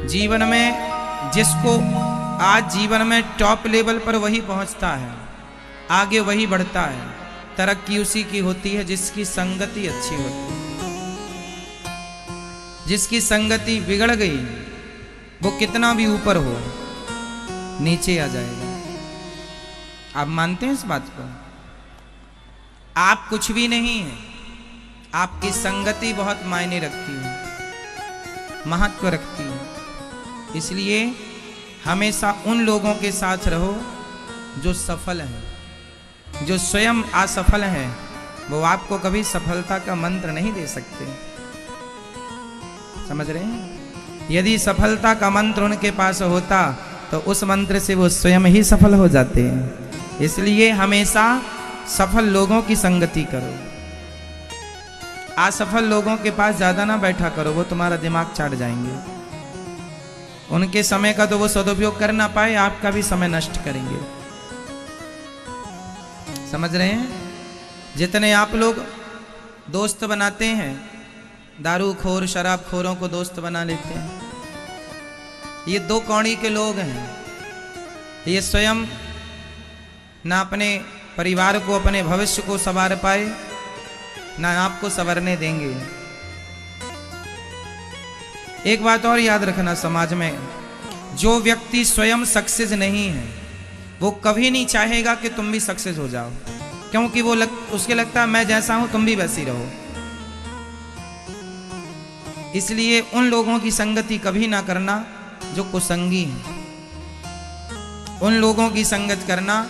जीवन में जिसको आज जीवन में टॉप लेवल पर वही पहुंचता है, आगे वही बढ़ता है, तरक्की उसी की होती है जिसकी संगति अच्छी होती है। जिसकी संगति बिगड़ गई वो कितना भी ऊपर हो नीचे आ जाएगा। आप मानते हैं इस बात को? आप कुछ भी नहीं है, आपकी संगति बहुत मायने रखती है, महत्व रखती है। इसलिए हमेशा उन लोगों के साथ रहो जो सफल हैं। जो स्वयं असफल हैं वो आपको कभी सफलता का मंत्र नहीं दे सकते। समझ रहे हैं? यदि सफलता का मंत्र उनके पास होता तो उस मंत्र से वो स्वयं ही सफल हो जाते हैं। इसलिए हमेशा सफल लोगों की संगति करो, असफल लोगों के पास ज्यादा ना बैठा करो, वो तुम्हारा दिमाग चाट जाएंगे। उनके समय का तो वो सदुपयोग कर ना पाए, आपका भी समय नष्ट करेंगे। समझ रहे हैं? जितने आप लोग दोस्त बनाते हैं, दारू खोर शराब खोरों को दोस्त बना लेते हैं, ये दो कौड़ी के लोग हैं। ये स्वयं ना अपने परिवार को, अपने भविष्य को संवार पाए, ना आपको संवरने देंगे। एक बात और याद रखना, समाज में जो व्यक्ति स्वयं सक्सेस नहीं है वो कभी नहीं चाहेगा कि तुम भी सक्सेस हो जाओ, क्योंकि वो उसके लगता है मैं जैसा हूं तुम भी वैसी रहो। इसलिए उन लोगों की संगति कभी ना करना जो कुसंगी हैं। उन लोगों की संगत करना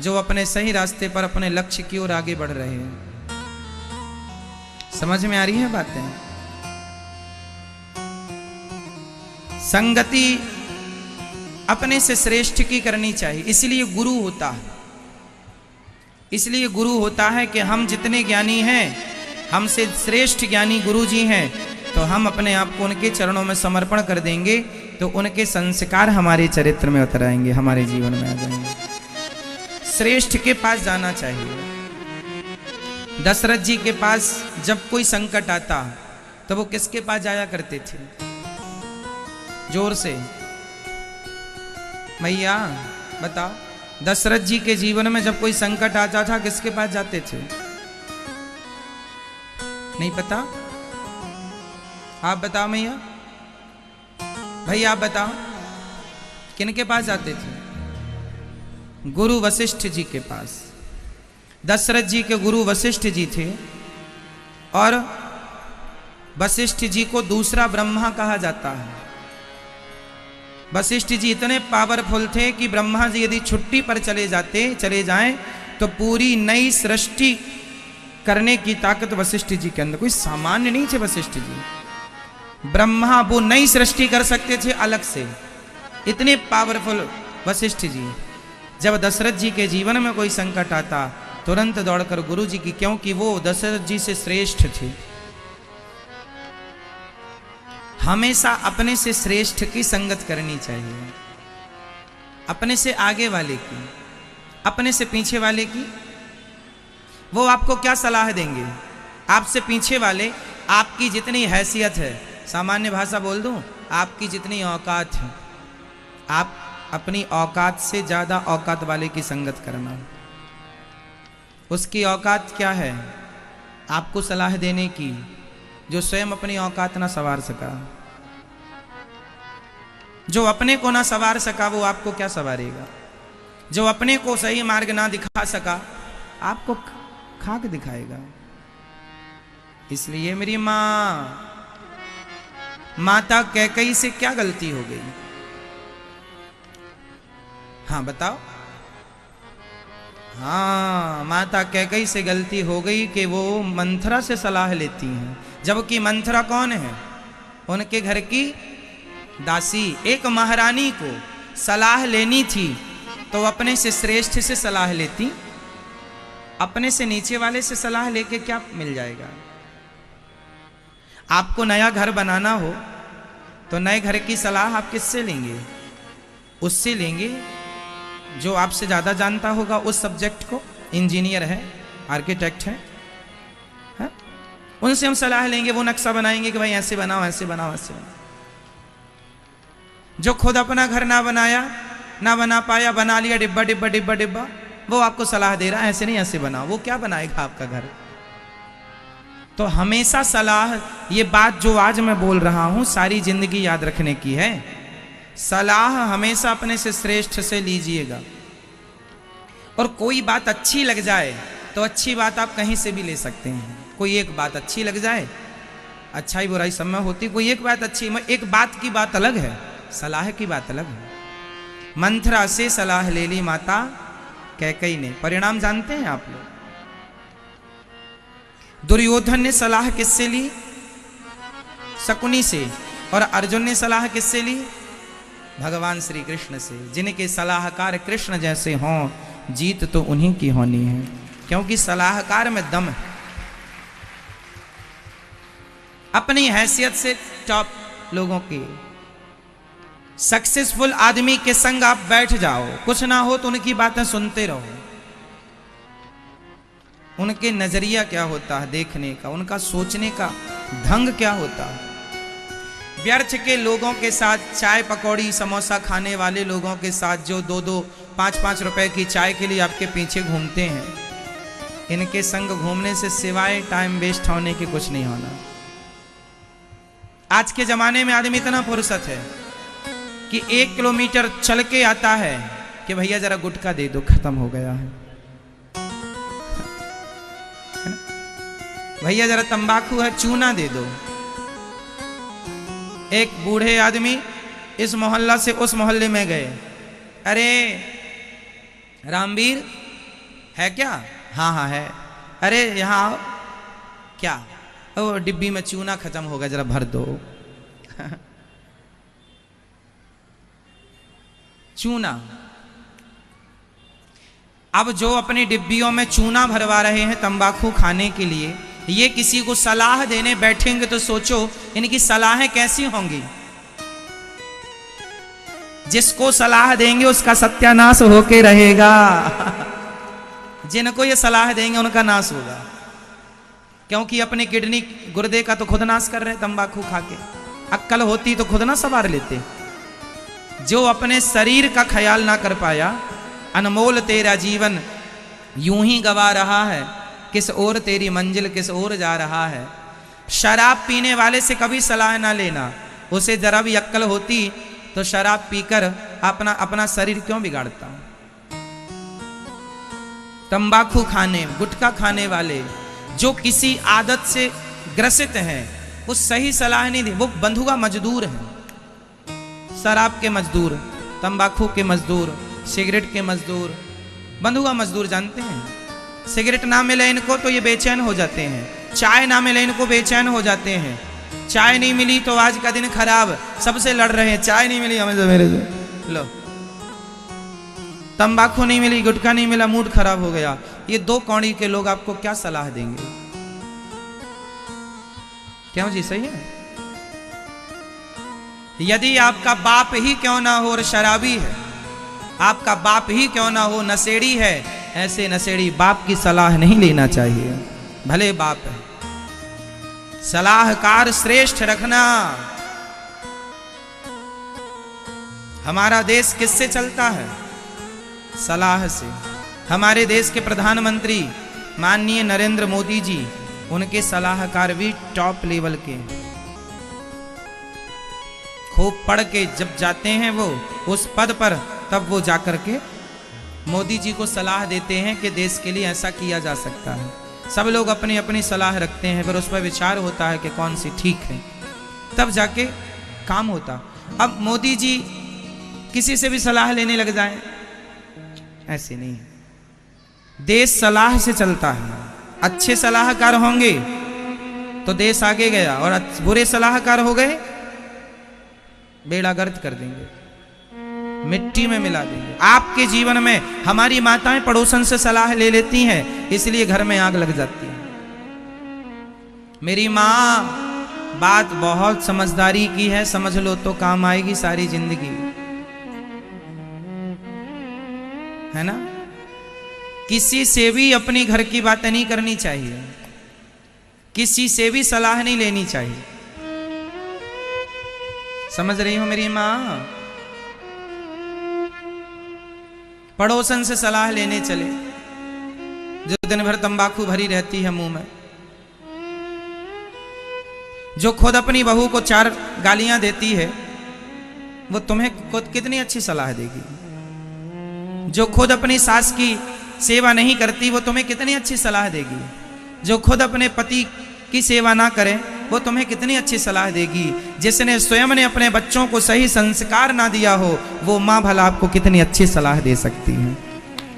जो अपने सही रास्ते पर, अपने लक्ष्य की ओर आगे बढ़ रहे हैं। समझ में आ रही है बातें? संगति अपने से श्रेष्ठ की करनी चाहिए। इसलिए गुरु होता है। इसलिए गुरु होता है कि हम जितने ज्ञानी हैं, हमसे श्रेष्ठ ज्ञानी गुरु जी हैं, तो हम अपने आप को उनके चरणों में समर्पण कर देंगे तो उनके संस्कार हमारे चरित्र में उतर आएंगे, हमारे जीवन में आ जाएंगे। श्रेष्ठ के पास जाना चाहिए। दशरथ जी के पास जब कोई संकट आता तो वो किसके पास जाया करते थे? जोर से भैया बताओ। दशरथ जी के जीवन में जब कोई संकट आता था किसके पास जाते थे? नहीं पता? आप बताओ भैया, भैया आप बताओ, किनके पास जाते थे? गुरु वशिष्ठ जी के पास। दशरथ जी के गुरु वशिष्ठ जी थे और वशिष्ठ जी को दूसरा ब्रह्मा कहा जाता है। वशिष्ठ जी इतने पावरफुल थे कि ब्रह्मा जी यदि छुट्टी पर चले जाएं तो पूरी नई सृष्टि करने की ताकत वशिष्ठ जी के अंदर। कोई सामान्य नहीं थे वशिष्ठ जी। ब्रह्मा वो नई सृष्टि कर सकते थे अलग से, इतने पावरफुल वशिष्ठ जी। जब दशरथ जी के जीवन में कोई संकट आता तुरंत दौड़कर गुरु जी की, क्योंकि वो दशरथ जी से श्रेष्ठ थे। हमेशा अपने से श्रेष्ठ की संगत करनी चाहिए, अपने से आगे वाले की, अपने से पीछे वाले की। वो आपको क्या सलाह देंगे? आपसे पीछे वाले आपकी जितनी हैसियत है, सामान्य भाषा बोल दूं, आपकी जितनी औकात है, आप अपनी औकात से ज्यादा औकात वाले की संगत करना। उसकी औकात क्या है? आपको सलाह देने की, जो स्वयं अपनी औकात ना संवार सका। जो अपने को ना संवार सका वो आपको क्या संवारेगा? जो अपने को सही मार्ग ना दिखा सका आपको खाक दिखाएगा। इसलिए मेरी माता कैकेयी से क्या गलती हो गई? हाँ बताओ। हाँ, माता कैकेयी से गलती हो गई कि वो मंथरा से सलाह लेती हैं, जबकि मंथरा कौन है? उनके घर की दासी। एक महारानी को सलाह लेनी थी तो अपने से श्रेष्ठ से सलाह लेती, अपने से नीचे वाले से सलाह लेके क्या मिल जाएगा? आपको नया घर बनाना हो तो नए घर की सलाह आप किससे लेंगे? उससे लेंगे जो आपसे ज़्यादा जानता होगा उस सब्जेक्ट को, इंजीनियर है, आर्किटेक्ट है? उनसे हम सलाह लेंगे, वो नक्शा बनाएंगे कि भाई ऐसे बनाओ, ऐसे बनाओ, ऐसे बनाओ। जो खुद अपना घर ना बनाया, ना बना पाया, बना लिया डिब्बा डिब्बा डिब्बा डिब्बा, वो आपको सलाह दे रहा है ऐसे नहीं ऐसे बनाओ, वो क्या बनाएगा आपका घर। तो हमेशा सलाह, ये बात जो आज मैं बोल रहा हूं सारी जिंदगी याद रखने की है। सलाह हमेशा अपने से श्रेष्ठ से लीजिएगा। और कोई बात अच्छी लग जाए तो अच्छी बात आप कहीं से भी ले सकते हैं। कोई एक बात अच्छी लग जाए, अच्छाई बुराई सब में होती, कोई एक बात अच्छी, एक बात की बात अलग है, सलाह की बात अलग है। मंथरा से सलाह ले ली माता कैकई ने, परिणाम जानते हैं आप लोग। दुर्योधन ने सलाह किससे ली? शकुनी से। और अर्जुन ने सलाह किससे ली? भगवान श्री कृष्ण से। जिनके सलाहकार कृष्ण जैसे हों, जीत तो उन्हीं की होनी है, क्योंकि सलाहकार में दम है। अपनी हैसियत से टॉप लोगों की, सक्सेसफुल आदमी के संग आप बैठ जाओ, कुछ ना हो तो उनकी बातें सुनते रहो। उनके नजरिया क्या होता है देखने का, उनका सोचने का ढंग क्या होता है। व्यर्थ के लोगों के साथ, चाय पकौड़ी समोसा खाने वाले लोगों के साथ जो 2-2 5-5 रुपए की चाय के लिए आपके पीछे घूमते हैं, इनके संग घूमने से सिवाय टाइम वेस्ट होने के कुछ नहीं होना। आज के जमाने में आदमी इतना फुर्सत है कि 1 किलोमीटर चल के आता है कि भैया जरा गुटखा दे दो, खत्म हो गया है। भैया जरा तंबाकू है, चूना दे दो। एक बूढ़े आदमी इस मोहल्ला से उस मोहल्ले में गए, अरे रामवीर है क्या? हाँ हाँ है। अरे यहाँ आओ। क्या? ओ डिब्बी में चूना खत्म हो गया, जरा भर दो। चूना। अब जो अपनी डिब्बियों में चूना भरवा रहे हैं तंबाकू खाने के लिए, ये किसी को सलाह देने बैठेंगे तो सोचो इनकी सलाहें कैसी होंगी। जिसको सलाह देंगे उसका सत्यानाश होके रहेगा। जिनको ये सलाह देंगे उनका नाश होगा, क्योंकि अपने किडनी गुर्दे का तो खुद नाश कर रहे हैं तंबाकू खा के। अक्ल होती तो खुद ना संवार लेते। जो अपने शरीर का ख्याल ना कर पाया, अनमोल तेरा जीवन यूं ही गवा रहा है, किस ओर तेरी मंजिल किस ओर जा रहा है। शराब पीने वाले से कभी सलाह ना लेना, उसे जरा भी अक्ल होती तो शराब पीकर अपना शरीर क्यों बिगाड़ता। तंबाकू खाने, गुटखा खाने वाले जो किसी आदत से ग्रसित हैं, वो सही सलाह नहीं दी। वो बंधुआ मजदूर है, शराब के मजदूर, तंबाकू के मजदूर, सिगरेट के मजदूर। बंधुआ मजदूर जानते हैं, सिगरेट ना मिले इनको तो ये बेचैन हो जाते हैं, चाय ना मिले इनको बेचैन हो जाते हैं। चाय नहीं मिली तो आज का दिन खराब, सबसे लड़ रहे हैं, चाय नहीं मिली हमें तो मेरे से लो, तंबाकू नहीं मिली, गुटखा नहीं मिला, मूड खराब हो गया। ये 2 कौड़ी के लोग आपको क्या सलाह देंगे? क्यों जी, सही है? यदि आपका बाप ही क्यों ना हो और शराबी है, आपका बाप ही क्यों ना हो नशेड़ी है, ऐसे नशेड़ी बाप की सलाह नहीं लेना चाहिए, भले बाप है। सलाहकार श्रेष्ठ रखना। हमारा देश किससे चलता है? सलाह से। हमारे देश के प्रधानमंत्री माननीय नरेंद्र मोदी जी, उनके सलाहकार भी टॉप लेवल के, खूब पढ़ के जब जाते हैं वो उस पद पर, तब वो जाकर के मोदी जी को सलाह देते हैं कि देश के लिए ऐसा किया जा सकता है। सब लोग अपनी अपनी सलाह रखते हैं, फिर उस पर विचार होता है कि कौन सी ठीक है, तब जाके काम होता। अब मोदी जी किसी से भी सलाह लेने लग जाए, ऐसे नहीं है। देश सलाह से चलता है। अच्छे सलाहकार होंगे तो देश आगे गया, और बुरे सलाहकार हो गए बेड़ा गर्क कर देंगे, मिट्टी में मिला देंगे। आपके जीवन में हमारी माताएं पड़ोसन से सलाह ले लेती हैं, इसलिए घर में आग लग जाती है। मेरी माँ बात बहुत समझदारी की है, समझ लो तो काम आएगी सारी जिंदगी, है ना? किसी से भी अपनी घर की बातें नहीं करनी चाहिए, किसी से भी सलाह नहीं लेनी चाहिए। समझ रही हो मेरी माँ? पड़ोसन से सलाह लेने चले, जो दिन भर तंबाकू भरी रहती है मुंह में, जो खुद अपनी बहू को 4 गालियां देती है, वो तुम्हें खुद कितनी अच्छी सलाह देगी। जो खुद अपनी सास की सेवा नहीं करती, वो तुम्हें कितनी अच्छी सलाह देगी। जो खुद अपने पति की सेवा ना करे, वो तुम्हें कितनी अच्छी सलाह देगी। जिसने स्वयं ने अपने बच्चों को सही संस्कार ना दिया हो, वो माँ भला आपको कितनी अच्छी सलाह दे सकती है।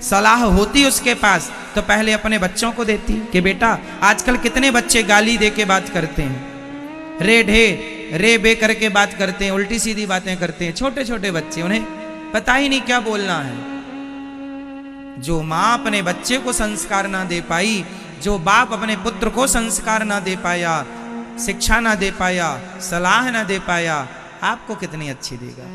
सलाह होती उसके पास तो पहले अपने बच्चों को देती कि बेटा, आजकल कितने बच्चे गाली दे के बात करते हैं, रे ढे रे बे करके बात करते हैं, उल्टी सीधी बातें करते हैं। छोटे छोटे बच्चे, उन्हें पता ही नहीं क्या बोलना है। जो माँ अपने बच्चे को संस्कार ना दे पाई, जो बाप अपने पुत्र को संस्कार ना दे पाया, शिक्षा ना दे पाया, सलाह ना दे पाया, आपको कितनी अच्छी देगा।